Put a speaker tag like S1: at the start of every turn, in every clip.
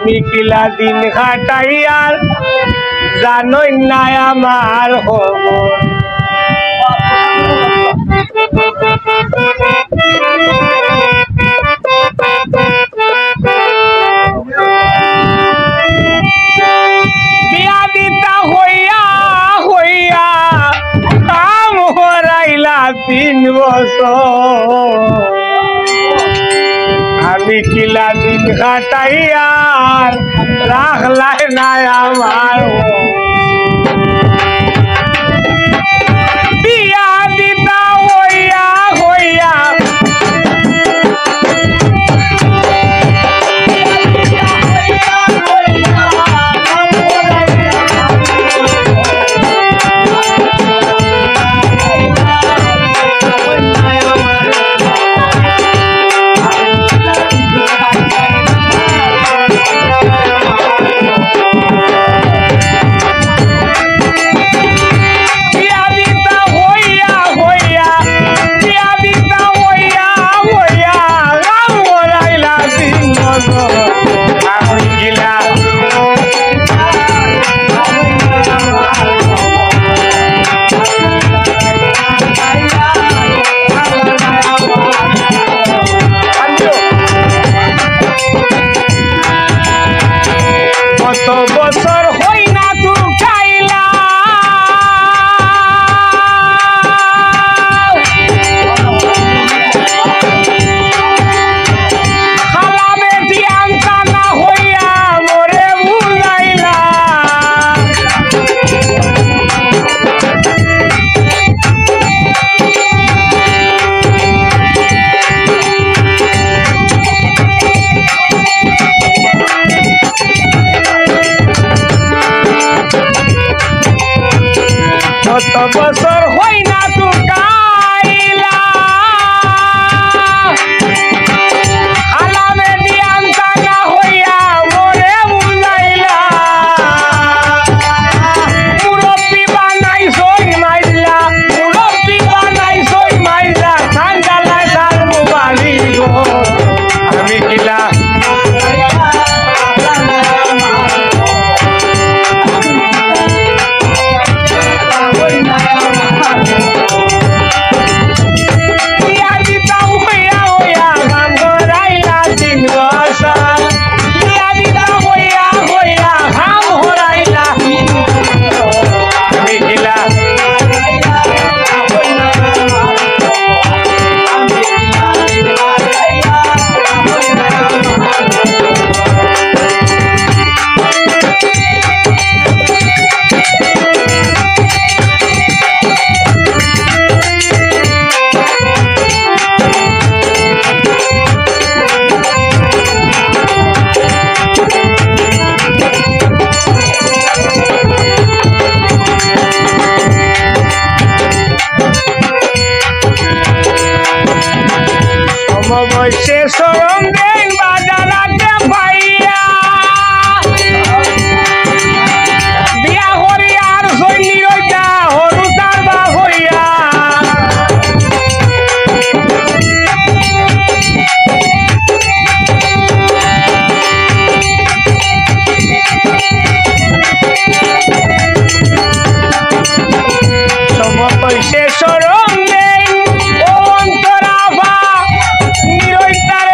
S1: আমি কিলা দিন কাটাইয়ার জানোই না আমার খবর বিয়া দিতা হইয়া হইয়া কাম হরাইলা 3 বছর আমি কিলা দিন কাটাইয়ার রাখলাই না আমার বিয়া দিতা হইয়া হইয়া বছর হই না তুই খাইলা খালা বেটি আনতা না হইয়া মোরে বুলাইলা কত বছর হই না তুই খাইলা খালা বেটি আনতা না হইয়া মোরে বুলাইলা মুরব্বি বানাই সই মাইলা মুরব্বি বানাই সই মাইলা ঠান্ডালায় তার মোবাইল আমি কিলা বসে সরম দেন বাজারাতে ভাইয়া বিয়া করি আর সৈনি রইতা হরু তার বা হইয়া সব বসে সরম দেন ও অন্তরা বা নিরইতার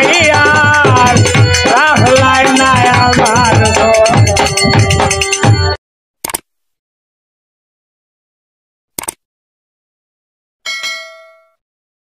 S1: হইয়া